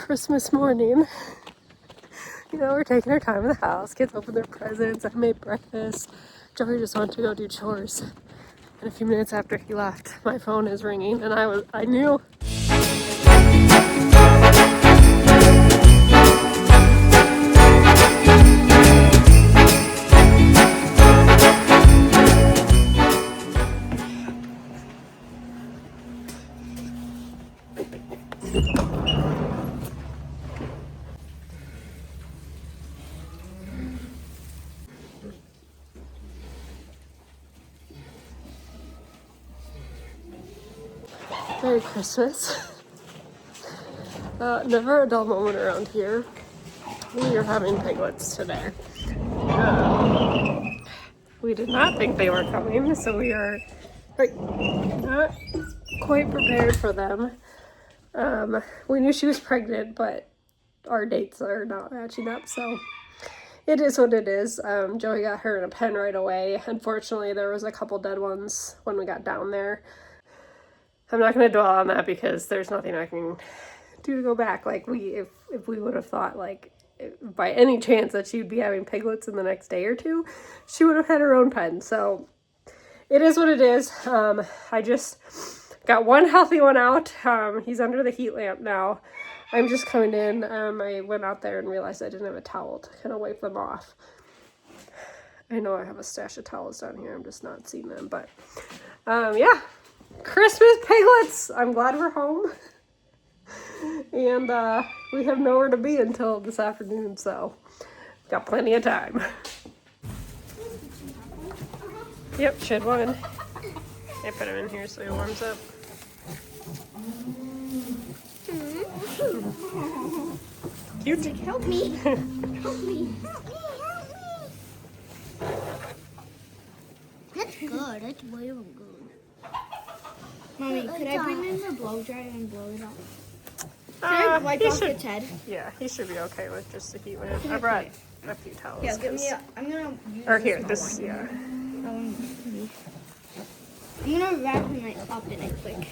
Christmas morning. You know, we're taking our time in the house. Kids open their presents. I made breakfast. Joey just wanted to go do chores. And a few minutes after he left, my phone is ringing, and I knew. Merry Christmas. Never a dull moment around here. We are having piglets today. We did not think they were coming, so we are not quite prepared for them. We knew she was pregnant, but our dates are not matching up, so it is what it is. Joey got her in a pen right away. Unfortunately, there was a couple dead ones when we got down there. I'm not going to dwell on that because there's nothing I can do to go back. Like, if we would have thought, like, by any chance that she'd be having piglets in the next day or two, she would have had her own pen. So it is what it is. I just got one healthy one out. He's under the heat lamp now. I'm just coming in. I went out there and realized I didn't have a towel to kind of wipe them off. I know I have a stash of towels down here. I'm just not seeing them. But yeah, Christmas piglets. I'm glad we're home. And we have nowhere to be until this afternoon, so got plenty of time. Yep, shed one. I put him in here so he warms up. Cute. Help me. Help me. Help me. That's good. That's way good. Mommy, could I bring in the blow dryer and blow it off? Can I wipe off its head? Yeah, he should be okay with just the heat lamp. I brought a few towels. Yeah, give me I'm gonna use or here, this, yeah. I'm gonna wrap him up in it quick.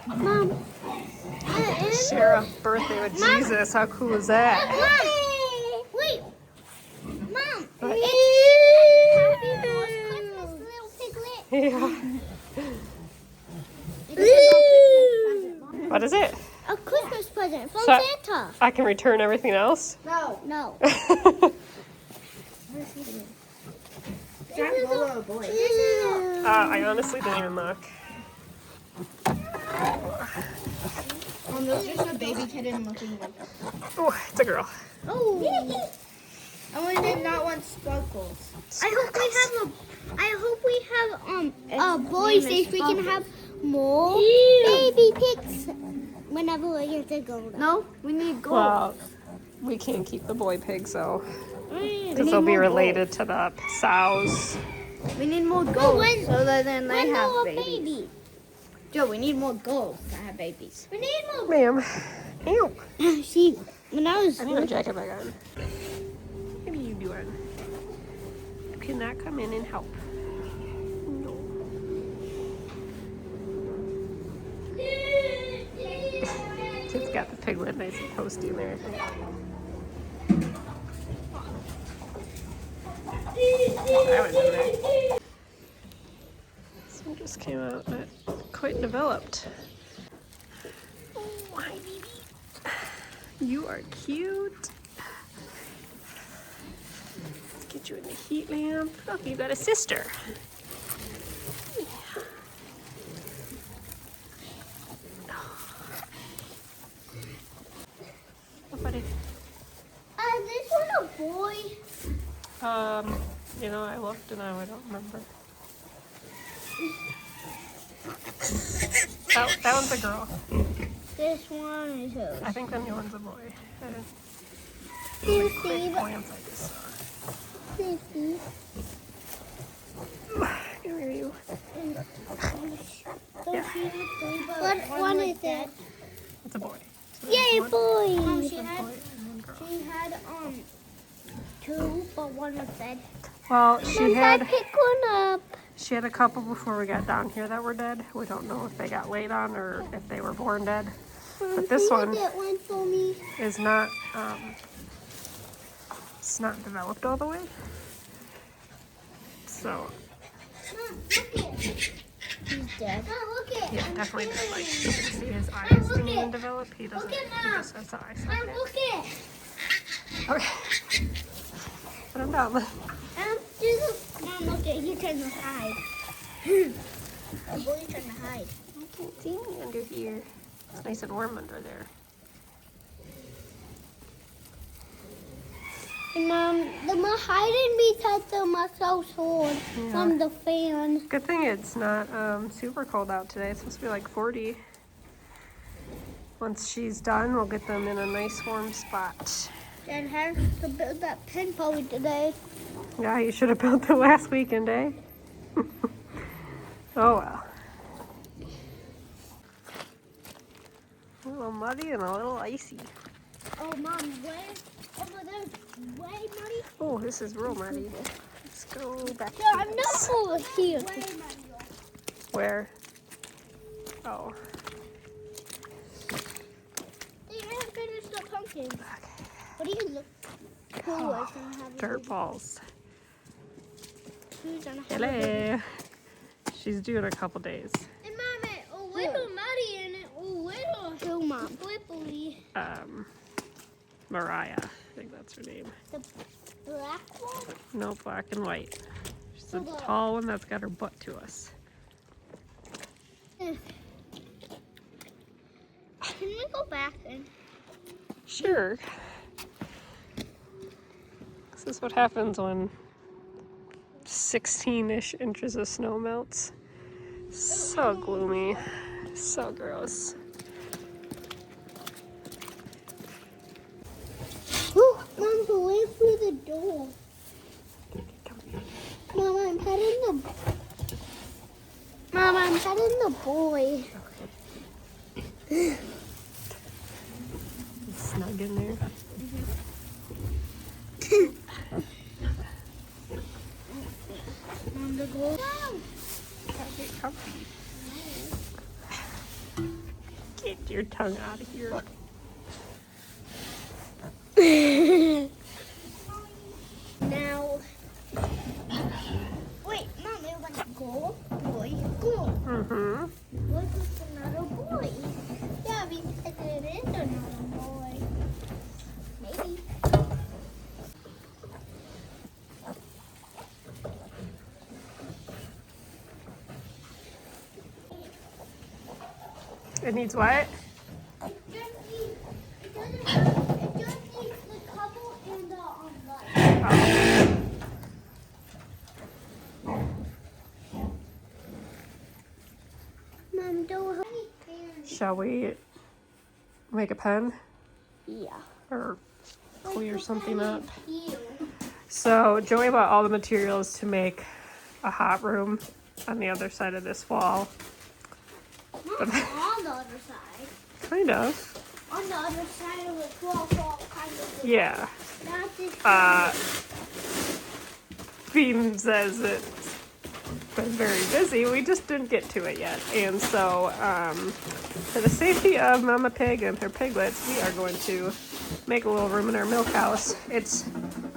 Mom. Share a birthday with Jesus. How cool is that? Mom. Wait. Mom. What? Happy Christmas, little piglet. Yeah. What is it? A Christmas present from So- Santa. I can return everything else? No. Jack Lola a boy. I honestly didn't even look. There's just a baby kitten looking like. Oh, it's a girl. Oh. I only did not want sparkles. I hope we have a boy safe. We can have more baby pigs whenever we get to go. No, we need gold. Well, we can't keep the boy pigs, though. We Because need they'll be more related to the sows. gold. We need more gold so that then they When have will a babies. baby? Joe, we need more gold to have babies. We need more. Ma'am. Ew. See, when I was I need my jacket back on. What are you doing? You cannot come in and help. No. Kid's got the piglet nice and toasty in there, I think. I was in there. This one just came out, but quite developed. Oh, hi, baby. You are cute. Let's get you in the heat lamp. Look, you got a sister. Yeah. Oh, buddy. This one a boy. You know, I looked and I don't remember. That one's a girl. This one is who? I think the new one's a boy. Quick Glance I just saw. Come here, you. Yeah. What one is that? It's a boy. So Yay, one boy! boy She and one girl. had two boys. one was dead. Well, Mom, Dad, pick one up. she had a couple before we got down here that were dead. We don't know if they got laid on or if they were born dead. But this Can one you get one for me? is not, it's not developed all the way. So, Mom, look it. He's dead. Mom, look it. yeah, I'm definitely putting did. Like, it. you can see his eyes Mom, look didn't even it. develop. He doesn't, Look at he Mom. just has the eye Mom, socket. look it. Okay. Put him down. Mom, look it. He turned to hide. The boy trying to hide. I can't see me under here. It's nice and warm under there. And the hiding because of my so sword from the fan. Good thing it's not super cold out today. It's supposed to be like 40. Once she's done, we'll get them in a nice warm spot. Dad has to build that pen probably today. Yeah, you should have built it last weekend, eh? Oh well. A little muddy and a little icy. Oh, Mom, where? Over there, way muddy. Oh, this is real muddy. Let's go back. No, I'm not over here. Where? Oh. They haven't finished the pumpkin. What do you look forward to having? Dirt balls. Who's on Hello. She's due in a couple days. And Mom, it's a little muddy and it's a little too, Mom. Slippery. Mariah. I think that's her name. The black one? No, black and white. She's a Hold on. tall one that's got her butt to us. Can we go back then? Sure. This is what happens when 16-ish inches of snow melts. So gloomy. So gross. Mom, go in through the door. Mom, I'm petting the boy. Snug in there. Mom, the goal. Get comfy. Get your tongue out of here. Now, wait, Mom, it was go, boy, go. Mm-hmm. What is another boy? Yeah, because it is another boy. Maybe. It needs what? It just needs the couple and the light. Mom, don't have any. Shall we make a pen Yeah. or clear something up? You. So Joey bought all the materials to make a hot room on the other side of this wall. Not on the other side. Kind of. On the other side of the wall, kind of. Yeah. Not this Bean says it's been very busy. We just didn't get to it yet. And so, for the safety of Mama Pig and her piglets, we are going to make a little room in our milk house. I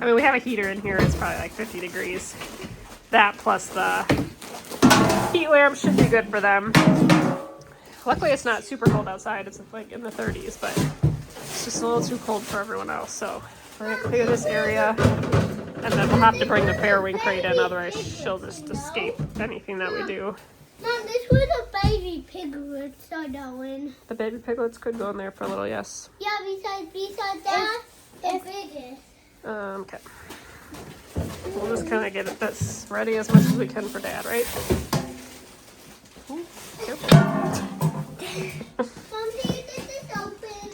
mean, we have a heater in here. It's probably like 50 degrees. That plus the heat lamp should be good for them. Luckily, it's not super cold outside. It's like in the 30s, but it's just a little too cold for everyone else. So we're gonna clear this area, and then we'll have to bring the Farrowing crate in. Otherwise, she'll just escape anything that we do. Mom, this was a baby piglets are going. The baby piglets could go in there for a little, yes. Yeah, besides that, the biggest. Okay. We'll just kind of get this ready as much as we can for Dad, right? Ooh, careful. Mom, can you get this open?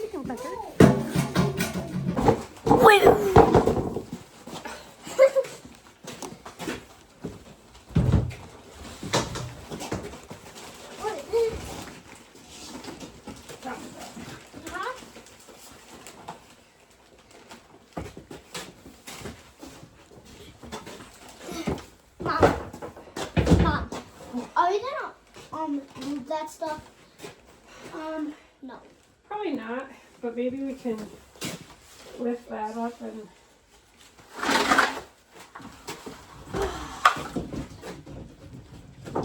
Wait. move that stuff? No. Probably not, but maybe we can lift that up and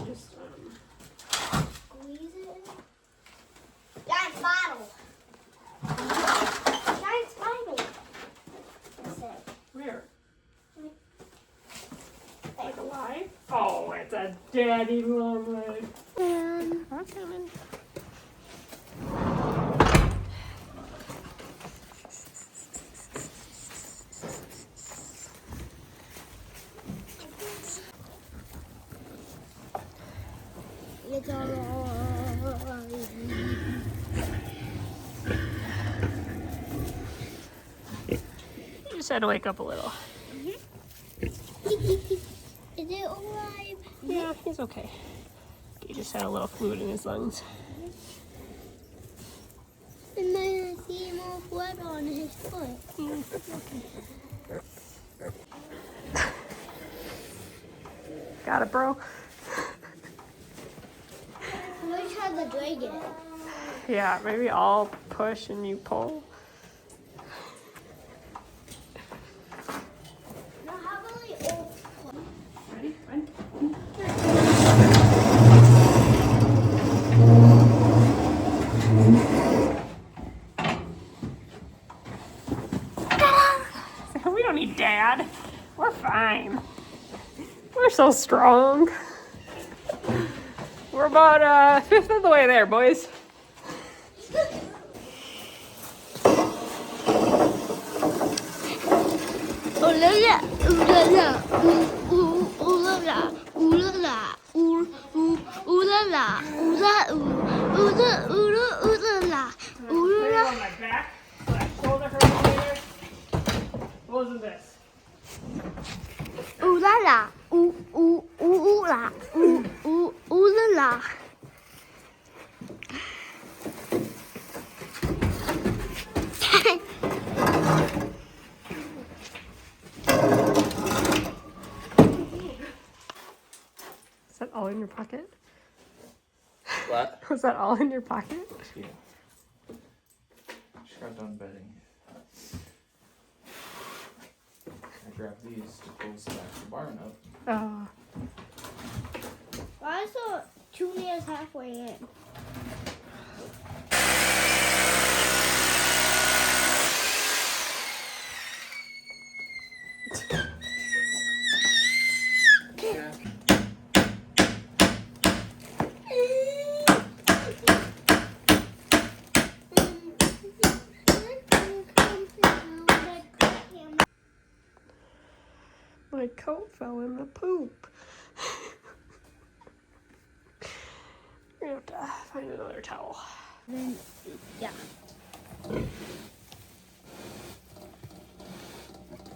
just Squeeze it. Giant bottle. Giant bottle. That's it. where? Like alive? Oh, it's a daddy long leg. I'm coming. It's all right. You just had to wake up a little. Is it alive? Yeah, he's okay. He just had a little fluid in his lungs. And then I see more blood on his foot. Got it, bro? Which has the dragon? Yeah, maybe I'll push and you pull. No, how about we all Ready? Run. We don't need Dad. We're fine. We're so strong. We're about a fifth of the way there, boys. ooh la la, ooh la la, ooh la la, ooh la la, ooh la la, ooh la ooh la la, ooh Lay it la. on my back, so that shoulder hurts later. What was this? Ooh la la, ooh la, ooh la la. Is that all in your pocket? What? Was that all in your pocket? Yeah. Just got done bedding. I grabbed these to close the back of the barn up. Oh. I saw 2 years halfway in. My coat fell in the poop. We're gonna have to find another towel. Then, yeah.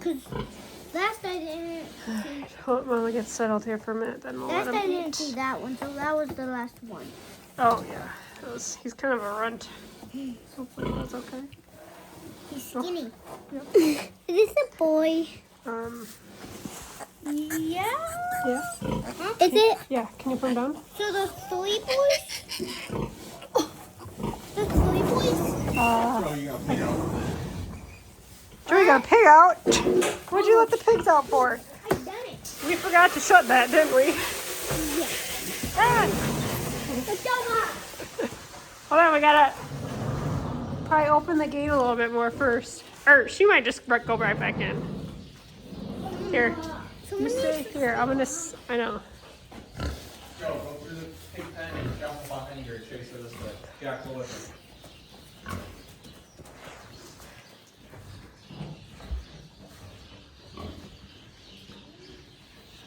Cause last I didn't see, Hold on, Mama gets settled here for a minute, then we'll let last I him didn't see eat. that one, so that was the last one. Oh yeah, he's kind of a runt. Hopefully that's okay. He's skinny. Yep. Is this a boy? Yeah. Yeah. Is it? Yeah. Can you put him down? So the 3 boys? The 3 boys? Joey got a pig out. What'd you let the pigs out for? I done it. We forgot to shut that, didn't we? Yeah. Ah! Let's go, Mom. Hold on, we gotta probably open the gate a little bit more first. Or she might just go right back in. Here. You stay here. I'm gonna. I know. Joe, go through the pig pen and jump behind here. Chase her this way. Jack, go with her.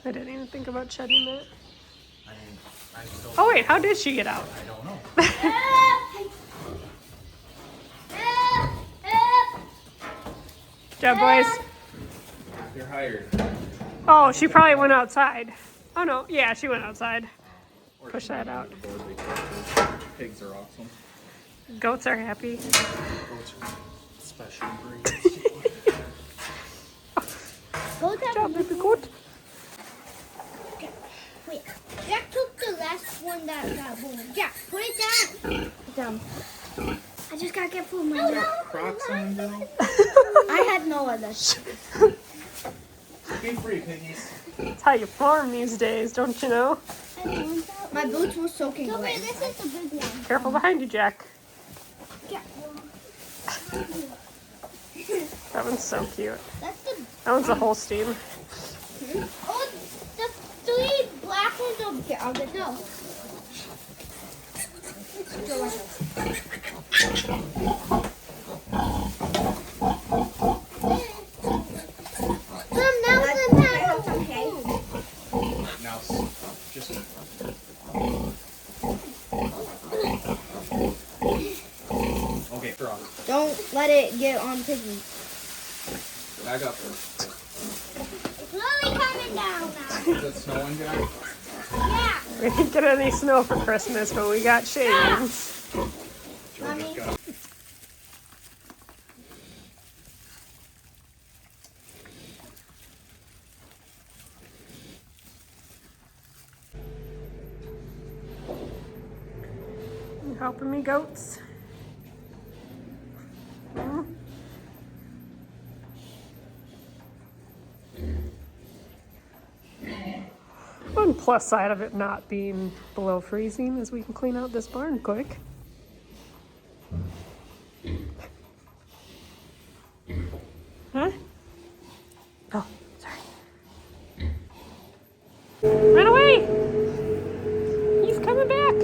I didn't even think about shedding that. I still, Oh wait, how did she get out? I don't know. Good job, boys. You're hired. Oh, she probably went outside. Oh no, yeah, she went outside. Or Push that out. Pigs are awesome. Goats are happy. Goats are special breeds. Go Good job, baby goat. Wait, Jack took the last one. one that got born. Yeah, put it down. Put it down. I just gotta get food. Crocs on, Joe? I had no other. Be free, piggies. That's how you farm these days, don't you know? My boots were soaking So wet. wait, this is the big one. Careful behind you, Jack. Yeah. That one's so cute. That's the. That one's a Holstein. Oh, the three black ones over here. I'll get those. Now the That's okay. Now, just... Okay, frog. Don't let it get on Piggy. Back up. It's really coming down now. Is it snowing, Jack? Yeah. We didn't get any snow for Christmas, but we got shavings. Joe just got... You helping me, goats? Hmm? One plus side of it not being below freezing is we can clean out this barn quick. Huh? Oh, sorry. Run away! He's coming back!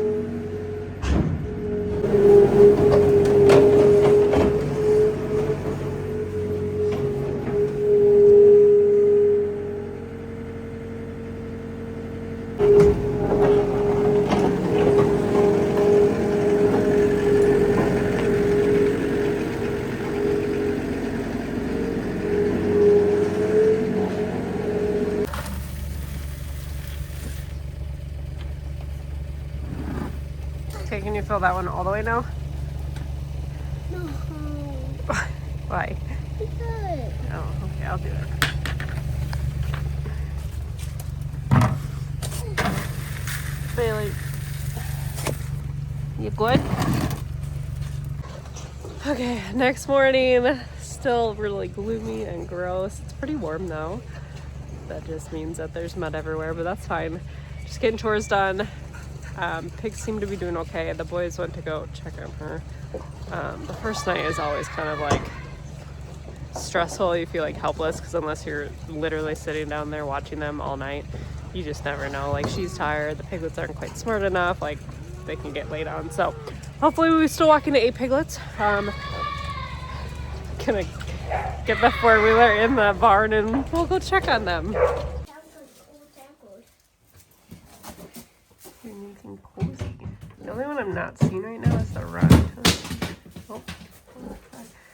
Okay, can you fill that one all the way now? No. Why? Because. Oh, okay, I'll do it. Bailey, you good? Okay, next morning, still really gloomy and gross. It's pretty warm though. That just means that there's mud everywhere, but that's fine. Just getting chores done. Pigs seem to be doing okay. The boys went to go check on her. The first night is always kind of like stressful. You feel like helpless because unless you're literally sitting down there watching them all night, you just never know. Like, she's tired. The piglets aren't quite smart enough. Like, they can get laid on. So hopefully we still walk into 8 piglets. Gonna get the 4-wheeler in the barn and we'll go check on them. Anything cozy. The only one I'm not seeing right now is the runt.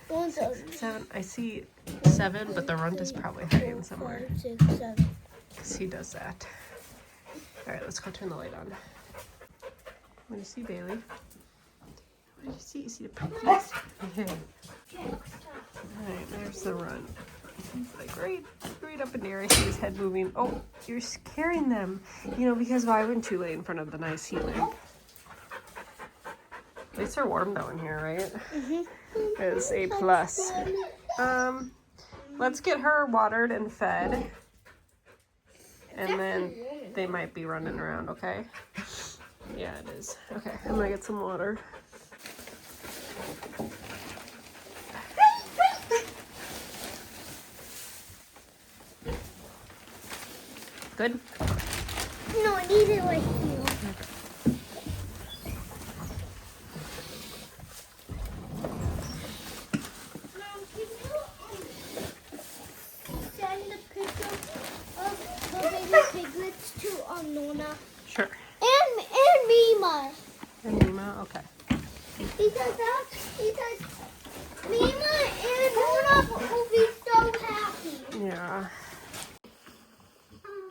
Oh, 6, 7. I see 7, but the runt is probably hiding somewhere. 5, 6, 7. Because he does that. All right, let's go turn the light on. What do you see, Bailey? What do you see? You see the puppies? Alright, there's the runt. He's like right up in the air. I see his head moving. Oh, you're scaring them. You know, because why wouldn't you lay in front of the nice heat lamp? At least they're warm though in here, right? It's A+. Let's get her watered and fed. And then they might be running around, okay? Yeah, it is. Okay, I'm gonna get some water. Good? No, I need it like you. Mom, can you send the picture of the baby piglets to Nona? Sure. And Mima. And Nima, okay. Because Mima and Nona will be so happy. Yeah.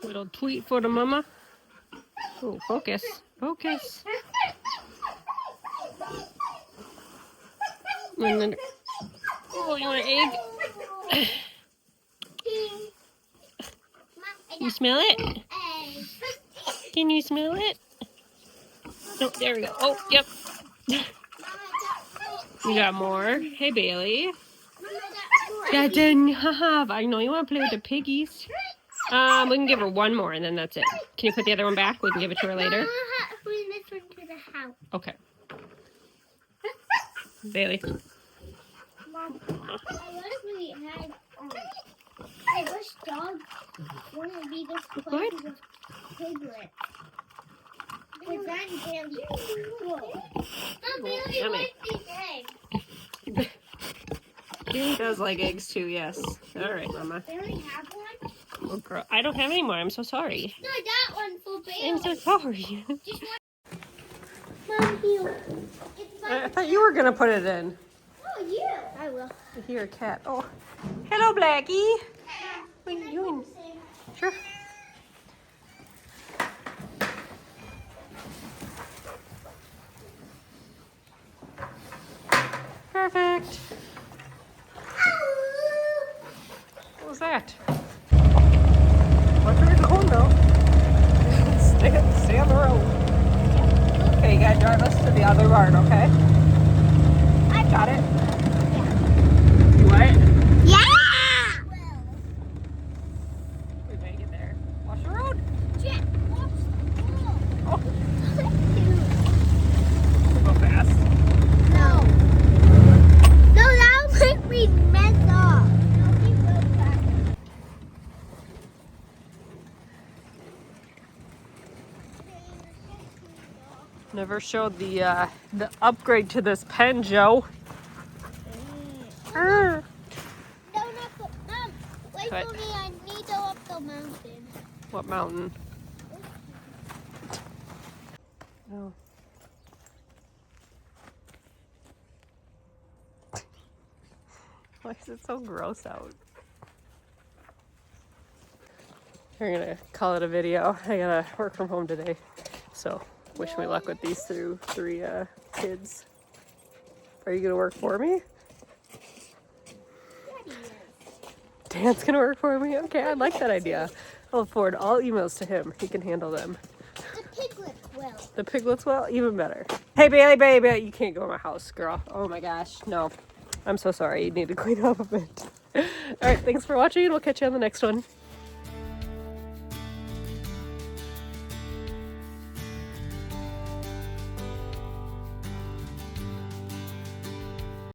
Little tweet for the mama. Oh, focus. Focus. And then, oh, you want an egg? You smell it? Can you smell it? Oh, there we go. Oh, yep. We got more. Hey, Bailey. Yeah, then, haha. I know you want to play with the piggies. We can give her one more and then that's it. Can you put the other one back? We can give it to her later. Bring this one to the house. Okay. Bailey. Mom, I wish we had. I wish dog wouldn't be this close with piglet. Because then Bailey cool. Mom, Bailey Yummy. likes these eggs. Bailey does like eggs too, yes. All right, Mama. Bailey have one? Oh, girl. I don't have any more. I'm so sorry. No, that one for Bailey. I'm so sorry. Just one. Mom, here. It's I thought you were going to put it in. Oh, you. I will. Here, cat. Oh. Hello, Blackie. What are you doing? Sure. Perfect. What was that? Watch where you're going, though. Stay on the road. Okay, you gotta drive us to the other barn, okay? I Got it? You what? Yeah! We make it there. Watch the road. Jack, watch the road. Oh, go fast. No. No, that'll make me mess up. No, he will back. Never showed the upgrade to this pen, Joe. No, not the, Mom, wait What? for me. I need to go up the mountain. What mountain? Oh. Why is it so gross out? We're gonna call it a video. I gotta work from home today, so wish me luck with these three kids. Are you gonna work for me? Dan's gonna work for me? Okay, I like that idea. I'll forward all emails to him. He can handle them. The piglets will. The piglets will? Even better. Hey, Bailey, baby, you can't go in my house, girl. Oh my gosh, no. I'm so sorry. You need to clean up a bit. All right, thanks for watching, and we'll catch you on the next one.